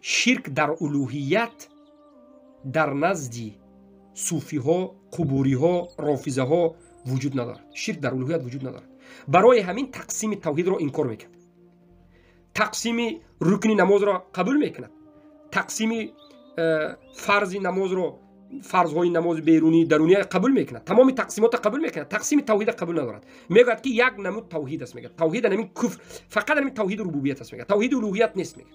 شرک در الوهیت در نزد صوفی ها، قبوری ها، رافضه ها وجود ندارد. شرک در الوهیت وجود ندارد. برای همین تقسیم توحید را انکار میکرد. تقسیم رکن نماز را قبول میکند. تقسیم فرض نماز را، فرض‌های نماز بیرونی درونی قبول میکند. تمام تقسیمات قبول میکند. تقسیم توحید قبول ندارد. میگه که یک نمود توحید است. میگه توحید نمی کفر، فقط نمی توحید ربوبیت است. میگه توحید الوهیت نیست. میگه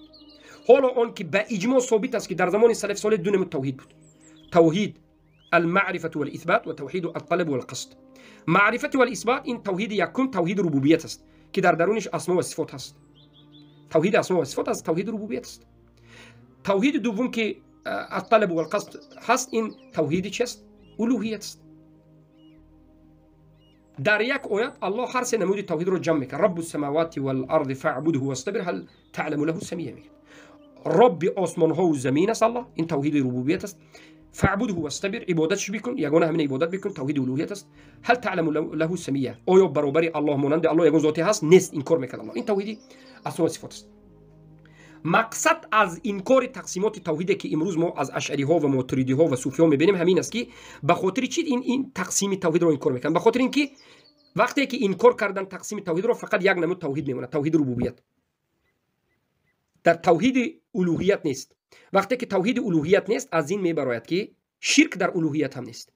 حالا آن که به اجماع ثابت است که در زمان سلف صالح دو نمود توحید بود: توحید المعرفه والاثبات و توحید الطلب والقصد. معرفت و الاثبات این توحید یکم توحید ربوبیت است که در درونش اسما و صفات هست. توحید اسما و صفات است، توحید ربوبیت است. توحید دوم که الطلب والقصد هست، این توحید چیست؟ الوهیت است. در یک آیت الله هر سه نمود توحید رو جمع میکنه. رب السماوات والارض فاعبده واصطبر هل تعلم له سمیه. میگه رب آسمان ها و زمین است الله، این توحید ربوبیت است. فاعبده واصطبر، عبادتش بکن، یگانه همین عبادت بکن، توحید الوهیت است. هل تعلم له سمیه، آیا برابری الله مانند الله یگان ذاتی هست؟ نیست، انکار میکنه الله، این توحید اسما و صفات است. مقصد از انکار تقسیمات توحیدی که امروز ما از اشعری ها و ماتریدی ها و صوفی ها میبینیم همین است که به خاطر چی این تقسیم توحید رو انکار میکنن؟ به خاطر اینکه وقتی که انکار کردن تقسیم توحید رو فقط یک نمود توحید میمونه، توحید ربوبیت. در توحید الوهیت نیست. وقتی که توحید الوهیت نیست، از این میبراید که شرک در الوهیت هم نیست.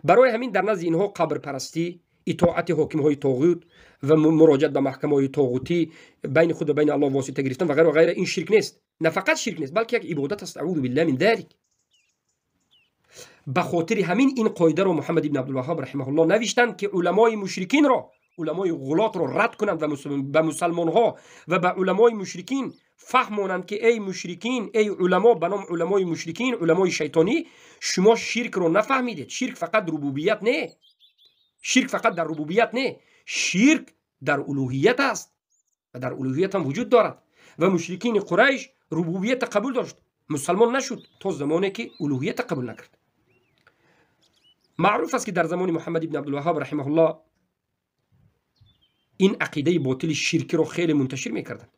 برای همین در نزد اینها قبر پرستی، اطاعت حاکم های طاغوت و مراجعت به محکمه های طاغوتی، بین خود و بین الله واسطه گرفتن و غیره و غیره، این شرک نیست. نه فقط شرک نیست، بلکه یک عبادت است. اعوذ بالله من ذلک. به خاطر همین این قاعده رو محمد ابن عبدالوهاب رحمه الله نوشتند که علمای مشرکین را، علمای غلات را رد کنند و به مسلمان ها و به علمای مشرکین فهمونند که ای مشرکین، ای علما به نام علمای مشرکین، علمای شیطانی، شما شرک رو نفهمیدید. شرک فقط ربوبیت نه. شرک فقط در ربوبیت نه، شرک در الوهیت است و در الوهیت هم وجود دارد. و مشرکین قریش ربوبیت قبول داشت، مسلمان نشد تا زمانی که الوهیت قبول نکرد. معروف است که در زمان محمد ابن عبدالوهاب رحمه الله این عقیده باطل شرکی رو خیلی منتشر میکردند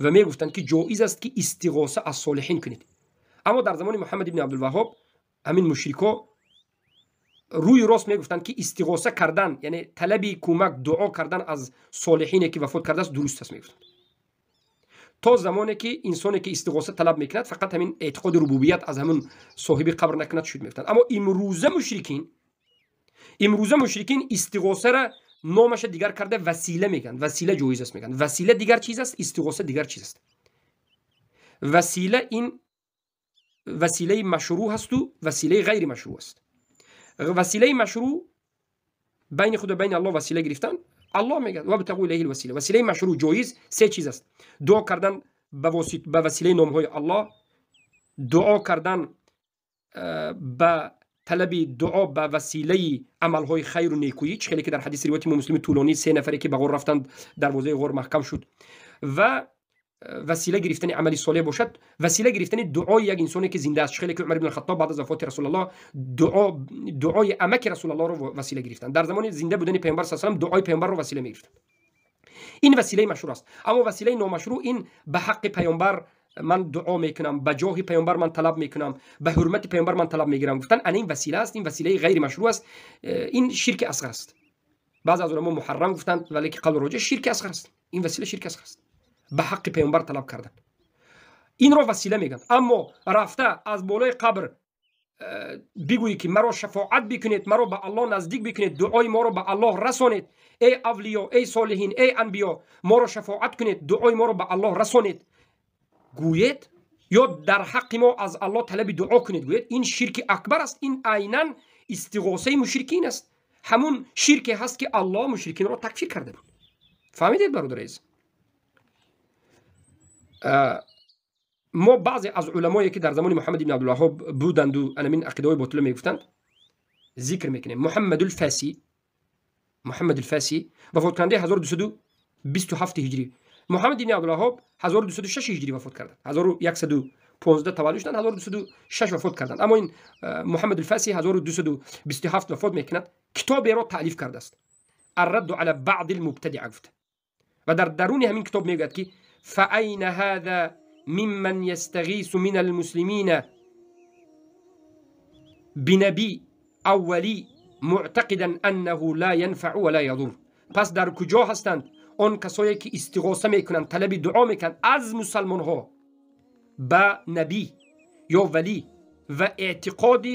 و میگفتند که جایز است که استغاثه از صالحین کنید. اما در زمان محمد ابن عبدالوهاب همین مشرکا روی راست میگفتند که استغاثه کردن، یعنی طلب کمک، دعا کردن از صالحینی که وفات کرده است درست است میگفتند. تا زمانی که انسانی که استغاثه طلب میکند فقط همین اعتقاد ربوبیت از همون صاحب قبر نکند شد میگفتند. اما امروزه مشرکین استغاثه را نامش دیگر کرده وسیله میگن. وسیله جایز است میگن. وسیله دیگر چیز است، استغاثه دیگر چیز است. وسیله این وسیله مشروع هست و وسیله غیر مشروع است. وسیله مشروع بین خود و بین الله وسیله گرفتن، الله میگه و بتقوا الیه الوسیله. وسیله مشروع جایز سه چیز است: دعا کردن به وسیله نام های الله، دعا کردن به طلب دعا به وسیله عمل های خیر و نیکویی، خیلی که در حدیث روایت مسلم طولانی 3 نفری که به غار رفتند دروازه غار محکم شد. و وسیله گرفتن عملی صالح باشد، وسیله گرفتن دعای یک انسانی که زنده است. خیلی که عمر بن الخطاب بعد از وفات رسول الله دعای عمک رسول الله رو وسیله گرفتن. در زمان زنده بودن پیامبر صلی الله علیه و آله دعای پیامبر رو وسیله میگرفتن. این وسیله مشروع است. اما وسیله نامشروع این به حق پیامبر من دعا میکنم، به جاه پیامبر من طلب میکنم، به حرمت پیامبر من طلب میگیرم گفتن این وسیله است، این وسیله غیر مشروع است، این شرک اصغر است. بعض از علما محرم گفتند ولی که قول راجح شرک اصغر است. این وسیله شرک اصغر است، به حق پیامبر طلب کردن، این رو وسیله میگن. اما رفته از بالای قبر بگویی که مرا شفاعت بکنید، مرا به الله نزدیک بکنید، دعای ما رو به الله رسانید، ای اولیا، ای صالحین، ای انبیا، ما رو شفاعت کنید، دعای ما رو به الله رسانید گوید، یا در حق ما از الله طلب دعا کنید گوید، این شرک اکبر است. این عیناً استغاثه مشرکین است. همون شرکی هست که الله مشرکین را تکفیر کرده بود. فهمیدید برادر عزیز؟ ما بعضی از علمایی که در زمان محمد بن عبدالوهاب بودند و من عقیده‌های باطل میگفتند ذکر میکنیم. محمد الفاسی وفات کننده 1227 هجری. محمد بن عبدالوهاب 1206 هجری وفات کردند. 1115 تولد شدند، 1206 وفات کردند. اما این محمد الفاسی 1227 وفات میکند. کتابی را تألیف کرده است، الرد علی بعض المبتدعه گفته، و در درون همین کتاب میگوید که فاین هذا ممن يستغيث من المسلمين بنبي أو ولي معتقدا أنه لا ينفع ولا يضر. پس در کجا هستند آن کسایی که استغاثه میکنند، طلب دعا میکنند از مسلمان ها به نبی یا ولی و اعتقاد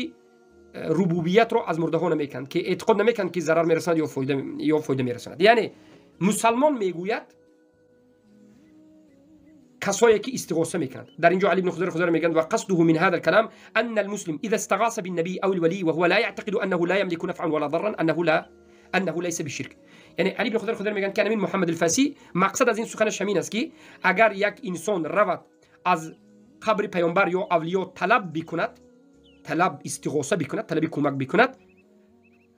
ربوبیت رو از مرده ها نمیکنند، که اعتقاد نمیکنند که ضرر میرساند یا فایده میرساند. یعنی مسلمان میگوید کسایی که استغاثه میکنند. در اینجا علی بن خضر میگند و قصده من هذا الكلام ان المسلم اذا استغاث بالنبي او الولي وهو لا يعتقد انه لا يملك نفعا ولا ضرا انه ليس بالشرك. یعنی علی بن خضر میگند که امین محمد الفاسی مقصد از این سخنش همین است که اگر یک انسان رود از قبر پیامبر یا اولیا طلب بکند، طلب استغاثه بکند، طلب کمک بکند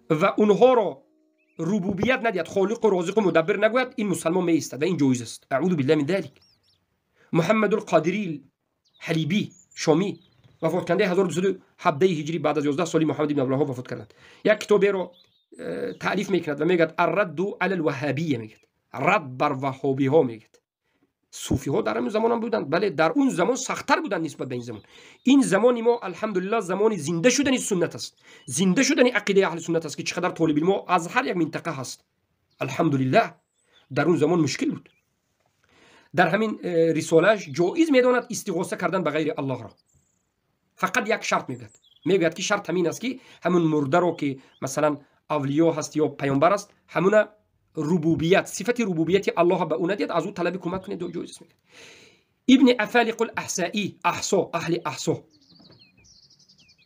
و اونها را ربوبیت ندید، خالق و رازق و مدبر نگوید، این مسلمان میایستد و این جایز است. اعوذ بالله من ذلك. محمد القادری حلیبی شامی وفات کننده 1217 هجری بعد از 11 سالی محمد بن عبدالوهاب وفات کردند. یک کتابی رو تعریف میکند و میگه الرد علی الوهابیه، میگه رد بر وهابی ها. میگه صوفی ها در اون زمان هم بودند، بله در اون زمان سخت‌تر بودند نسبت به این زمان. این زمانی ما الحمدلله زمان زنده شدن سنت است، زنده شدن عقیده اهل سنت است که چقدر طالب علم از هر یک منطقه هست. الحمدلله در اون زمان مشکل بود. در همین رساله‌اش جایز میداند استغاثه کردن به غیر الله را. فقط یک شرط میگه که شرط همین است که همون مرده رو که مثلا اولیا هست یا پیامبر است، همون ربوبیت، صفت ربوبیت الله به اون دید، از او طلب کمک کنید، جایز میگه. ابن افالق الاحصائی، احصا، اهل احصا،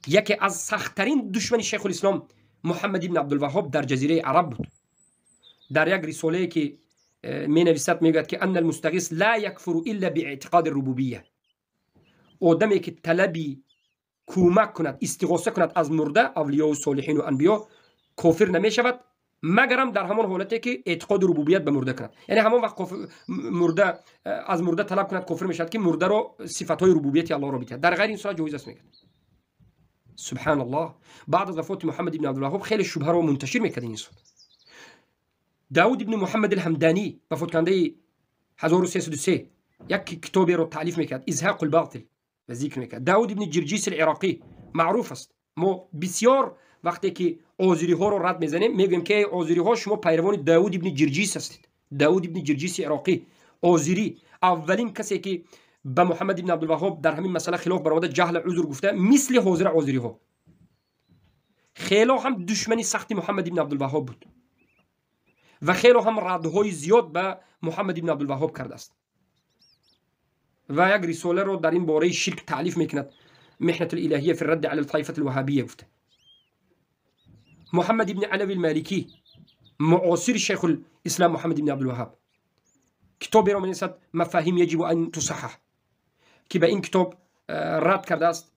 یکی از سخت‌ترین دشمن شیخ الاسلام محمد ابن عبدالوهاب در جزیره عرب بود. در یک رساله که می نویسد میگه که ان المستغیث لا یکفر الا باعتقاد الربوبیه. آدمی که طلبی کمک کند، استغاثه کند از مرده، اولیاء و صالحین و انبیا، کافر نمی شود مگرم در همان حالتی که اعتقاد ربوبیت به مرده کند. یعنی همان وقت مرده از مرده طلب کند کافر می شود که مرده رو صفات های ربوبیت الله رو بدهد. در غیر این صورت جایز است. میگه سبحان الله. بعد از وفات محمد ابن عبدالوهاب خیلی شبهه رو منتشر میکرد این صورت. داود ابن محمد الهمدانی وفات کننده 1303 یک کتابی رو تالیف میکرد، ازهاق الباطل، و ذکر میکرد. داود ابن جرجیس العراقی معروف است. ما بسیار وقتی که آذری ها رو رد میزنیم میگیم که آذری ها شما پیروان داود ابن جرجیس هستید. داود ابن جرجیس عراقی آذری اولین کسی که به محمد ابن عبدالوهاب در همین مسئله خلاف برآمده جهل عذر گفته، مثل حاضر آذری ها. خیلی هم دشمنی سختی محمد ابن عبدالوهاب بود و خیلی هم ردهای زیاد به محمد ابن عبدالوهاب کرده است. و یک رساله رو در این باره شرک تالیف میکند، محنة الالهیه فی الرد علی الطائفه الوهابیه گفته. محمد ابن علوی المالکی معاصر شیخ الاسلام محمد ابن عبدالوهاب کتابی رو می‌نویسد مفاهیم یجب ان تصحح، که به این کتاب رد کرده است.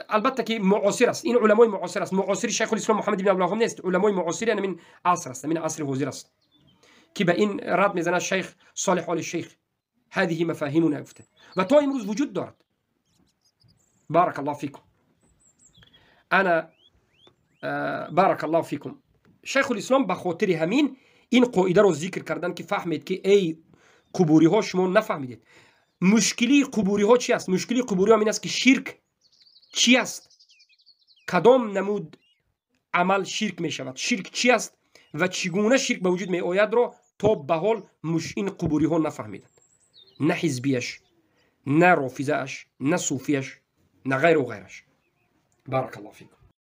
البته که معاصر است، این علمای معاصر است، معاصر شیخ الاسلام محمد ابن عبدالوهاب نیست، علمای معاصر یعنی من عصر است، من عصر حاضر است، که به این رد میزنه شیخ صالح آل الشیخ. هذه مفاهیمنا گفته و تا امروز وجود دارد. بارك الله فيكم. انا بارك الله فيكم. شیخ الاسلام به خاطر همین این قاعده رو ذکر کردن که فهمید که ای قبوری ها شما نفهمیدید مشکلی قبوری ها چی است. مشکلی قبوری ها این است که شرک چی است، کدام نمود عمل شرک می شود، شرک چی است و چگونه شرک به وجود می آید را تا به حال این قبوری ها نفهمیدند. نه حزبیش، نه رافضه اش، نه صوفیش، نه غیر و غیرش. بارك الله فيكم.